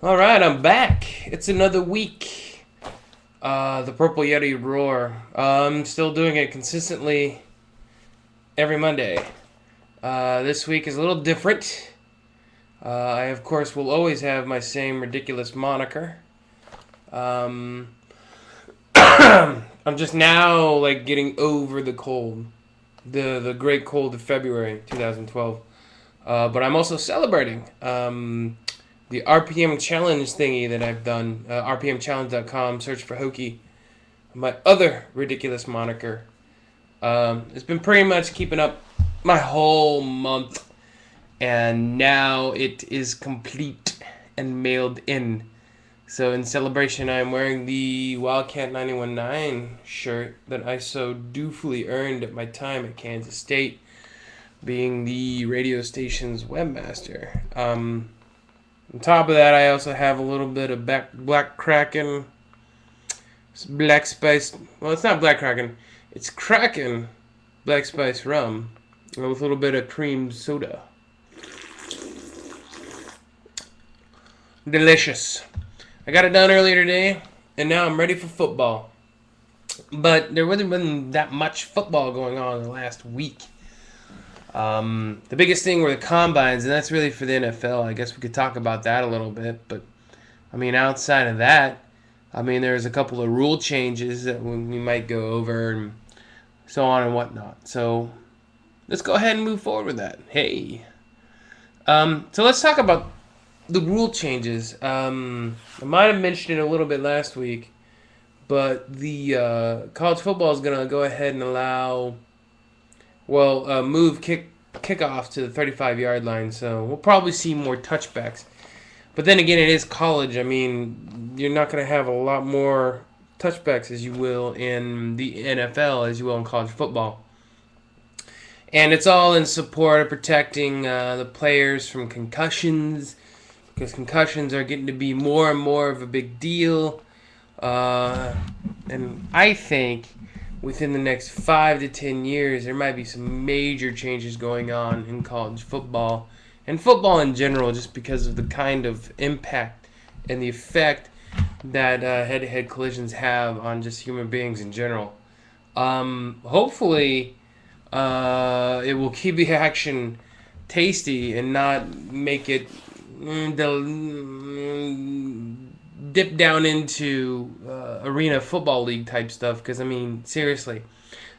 All right, I'm back. It's another week. The Purple Yeti Roar. I'm still doing it consistently every Monday. This week is a little different. I, of course, will always have my same ridiculous moniker. Um, I'm just now like getting over the cold, the great cold of February 2012. But I'm also celebrating. The RPM challenge thingy that I've done, rpmchallenge.com, search for Hokey, my other ridiculous moniker. It's been pretty much keeping up my whole month, and now it is complete and mailed in. So in celebration, I'm wearing the Wildcat 919 shirt that I so dutifully earned at my time at Kansas State, being the radio station's webmaster. On top of that, I also have a little bit of Black Kraken, Black Spice. Well, it's not Black Kraken. It's Kraken Black Spice rum with a little bit of cream soda. Delicious. I got it done earlier today, and now I'm ready for football. But there wasn't been that much football going on in the last week. The biggest thing were the combines, and that's really for the NFL. I guess we could talk about that a little bit, but I mean, outside of that, I mean, there's a couple of rule changes that we might go over and so on and whatnot. So let's go ahead and move forward with that. Hey, so let's talk about the rule changes. I might have mentioned it a little bit last week, but the college football is going to go ahead and allow. Well, move kickoff to the 35-yard line, so we'll probably see more touchbacks. But then again, it is college. I mean, you're not going to have a lot more touchbacks as you will in the NFL, as you will in college football. And it's all in support of protecting the players from concussions, because concussions are getting to be more and more of a big deal. And I think within the next 5 to 10 years, there might be some major changes going on in college football and football in general, just because of the kind of impact and the effect that head-to-head collisions have on just human beings in general. Hopefully, it will keep the action tasty and not make it dip down into arena football league type stuff. Because I mean, seriously,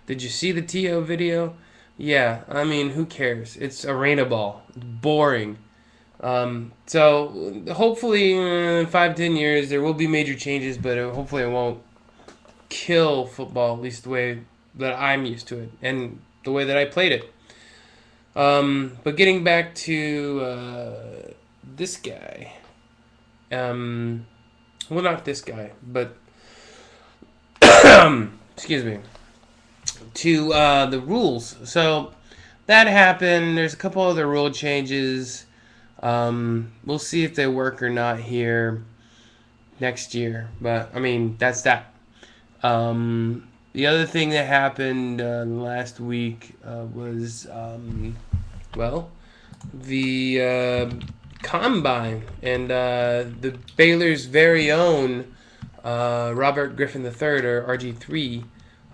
did you see the TO video? Yeah, I mean, who cares? It's arena ball. It's boring. So hopefully in 5-10 years there will be major changes, but hopefully it won't kill football, at least the way that I'm used to it and the way that I played it. But getting back to this guy. Well, not this guy, but excuse me. To the rules. So that happened. There's a couple other rule changes. We'll see if they work or not here next year. But I mean, that's that. The other thing that happened last week was well, the combine and the Baylor's very own Robert Griffin III, or RG3,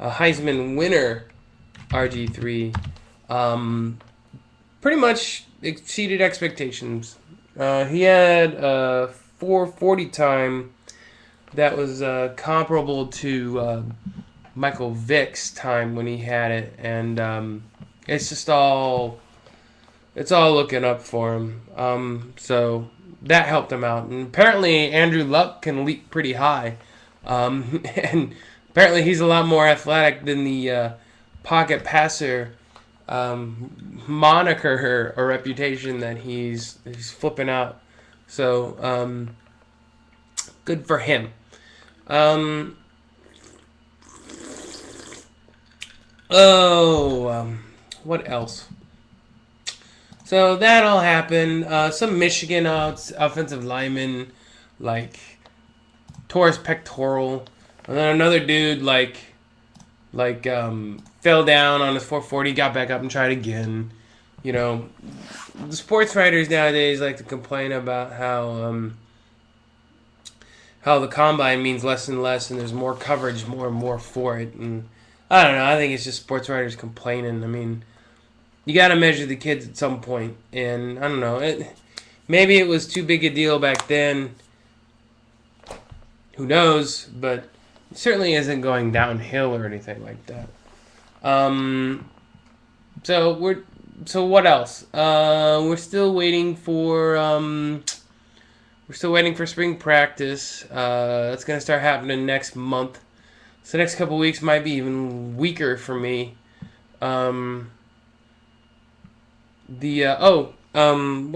Heisman winner RG3, pretty much exceeded expectations. He had a 4:40 time that was comparable to Michael Vick's time when he had it, and it's just all. It's all looking up for him. So that helped him out. And apparently Andrew Luck can leap pretty high. And apparently he's a lot more athletic than the pocket passer moniker or reputation that he's flipping out. So good for him. What else? So that all happened. Some Michigan offensive linemen like tore his pectoral, and then another dude fell down on his 440, got back up and tried again. The sports writers nowadays like to complain about how how the combine means less and less, and there's more coverage, more and more for it. And I don't know. I think it's just sports writers complaining. I mean, you got to measure the kids at some point, and I don't know. Maybe it was too big a deal back then. Who knows? But it certainly isn't going downhill or anything like that. So what else? We're still waiting for spring practice. That's gonna start happening next month. So the next couple weeks might be even weaker for me. What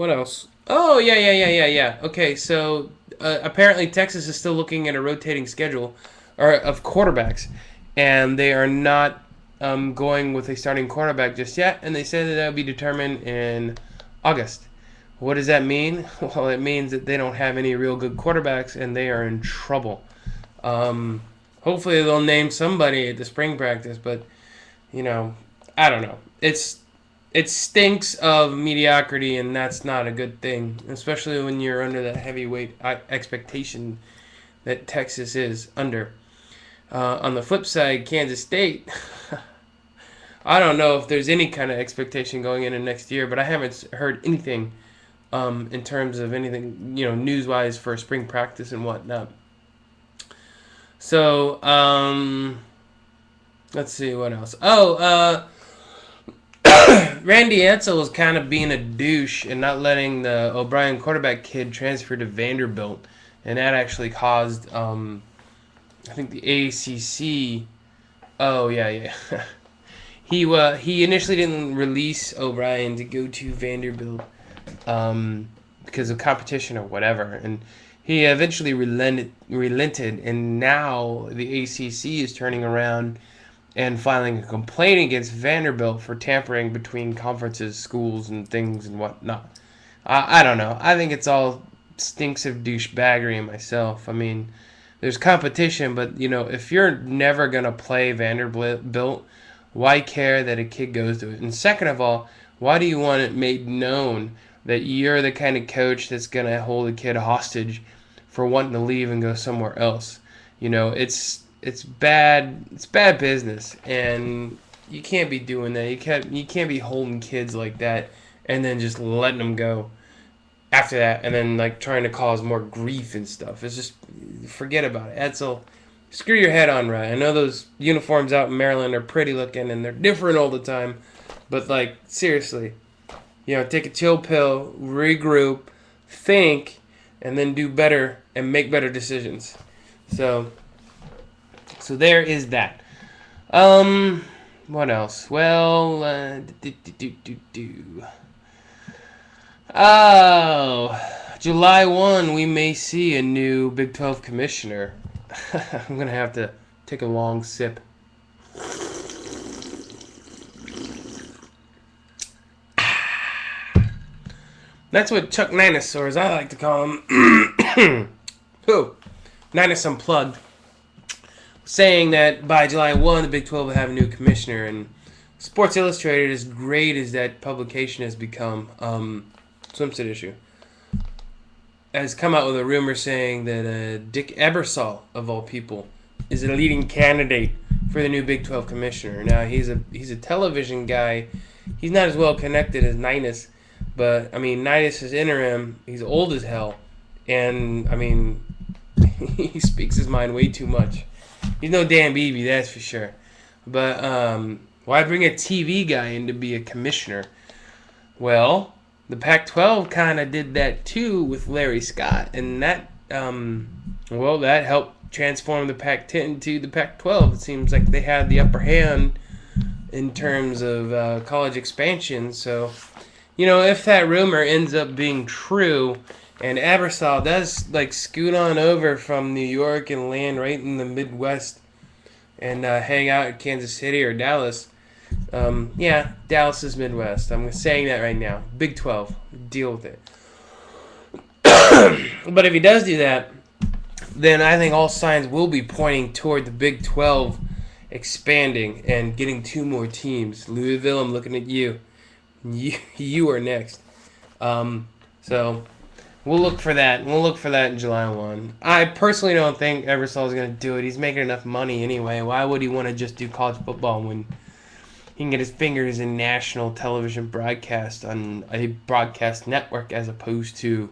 else? Oh, yeah. Okay, so apparently Texas is still looking at a rotating schedule of quarterbacks, and they are not going with a starting quarterback just yet, and they said that will be determined in August. What does that mean? Well, it means that they don't have any real good quarterbacks, and they are in trouble. Hopefully they'll name somebody at the spring practice, but, I don't know. It stinks of mediocrity, and that's not a good thing, especially when you're under that heavyweight expectation that Texas is under. On the flip side, Kansas State, I don't know if there's any kind of expectation going into next year, but I haven't heard anything in terms of anything, news-wise for spring practice and whatnot. So, let's see what else. Randy Edsell is kind of being a douche and not letting the O'Brien quarterback kid transfer to Vanderbilt, and that actually caused, I think the ACC. Oh yeah. He initially didn't release O'Brien to go to Vanderbilt because of competition or whatever, and he eventually relented, and now the ACC is turning around and filing a complaint against Vanderbilt for tampering between conferences, schools, and things and whatnot. I don't know. I think it's all stinks of douchebaggery myself. I mean, there's competition, but, if you're never going to play Vanderbilt, why care that a kid goes to it? And second of all, why do you want it made known that you're the kind of coach that's going to hold a kid hostage for wanting to leave and go somewhere else? It's bad. It's bad business, and you can't be doing that. You can't be holding kids like that and then just letting them go after that, and then trying to cause more grief and stuff. It's just forget about it. Edsell, screw your head on right. I know those uniforms out in Maryland are pretty looking and they're different all the time, but seriously, take a chill pill, regroup, think, and then do better and make better decisions. So there is that. What else? Well, July 1, we may see a new Big 12 commissioner. I'm going to have to take a long sip. That's what Chuck Ninus, or as I like to call him, Ninus Unplugged, saying that by July 1, the Big 12 will have a new commissioner. And Sports Illustrated, as great as that publication has become, swimsuit issue, has come out with a rumor saying that Dick Ebersol, of all people, is a leading candidate for the new Big 12 commissioner. Now, he's a television guy. He's not as well connected as Ninus, but, Ninus is interim. He's old as hell, and, he speaks his mind way too much. He's no Dan Beebe, that's for sure. But why bring a TV guy in to be a commissioner? Well, the Pac-12 kind of did that too with Larry Scott, and that that helped transform the Pac-10 to the Pac-12. It seems like they had the upper hand in terms of college expansion. So, if that rumor ends up being true, and Ebersol does scoot on over from New York and land right in the Midwest and hang out in Kansas City or Dallas. Dallas is Midwest. I'm saying that right now. Big 12. Deal with it. But if he does do that, then I think all signs will be pointing toward the Big 12 expanding and getting 2 more teams. Louisville, I'm looking at you. You are next. So We'll look for that. We'll look for that in July 1. I personally don't think Ebersol is going to do it. He's making enough money anyway. Why would he want to just do college football when he can get his fingers in national television broadcast on a broadcast network as opposed to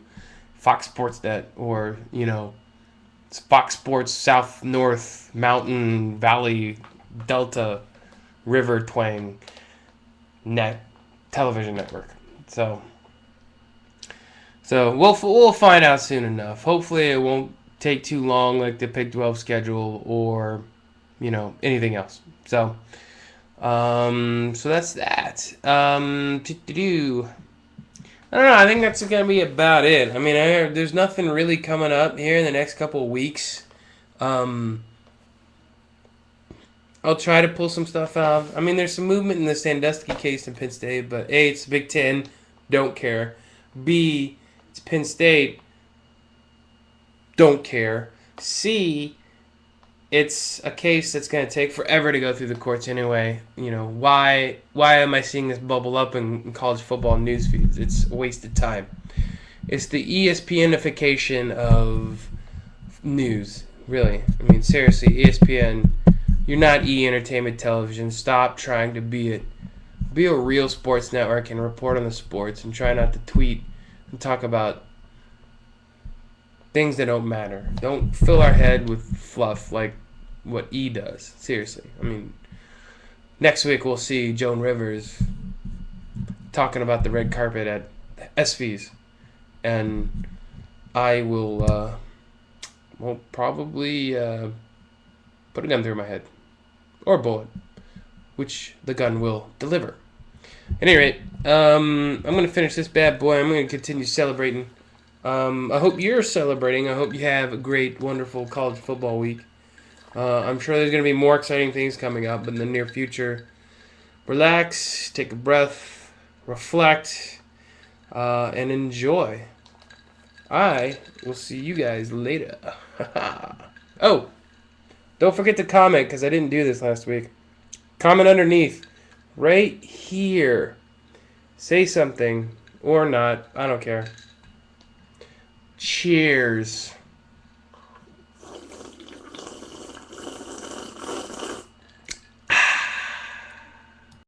Fox Sports Net or, Fox Sports South, North, Mountain, Valley, Delta, River Twang net television network. So we'll find out soon enough. Hopefully it won't take too long like the Big 12 schedule or anything else. So that's that. I don't know. I think that's gonna be about it. I mean, there's nothing really coming up here in the next couple of weeks. Um, I'll try to pull some stuff out. I mean, there's some movement in the Sandusky case in Penn State, but A, it's Big Ten, don't care. B, it's Penn State, don't care. C, it's a case that's going to take forever to go through the courts anyway. Why am I seeing this bubble up in college football news feeds? It's a waste of time. It's the ESPNification of news, really. I mean, seriously, ESPN, you're not E! Entertainment Television. Stop trying to be it. Be a real sports network and report on the sports and try not to tweet and talk about things that don't matter. Don't fill our head with fluff like what E does. Seriously. I mean, next week we'll see Joan Rivers talking about the red carpet at SV's. And I will probably put a gun through my head. Or a bullet. Which the gun will deliver. At any rate, I'm going to finish this bad boy. I'm going to continue celebrating. I hope you're celebrating. I hope you have a great, wonderful college football week. I'm sure there's going to be more exciting things coming up in the near future. Relax, take a breath, reflect, and enjoy. I will see you guys later. Oh, don't forget to comment because I didn't do this last week. Comment underneath, right here. Say something or not. I don't care. Cheers.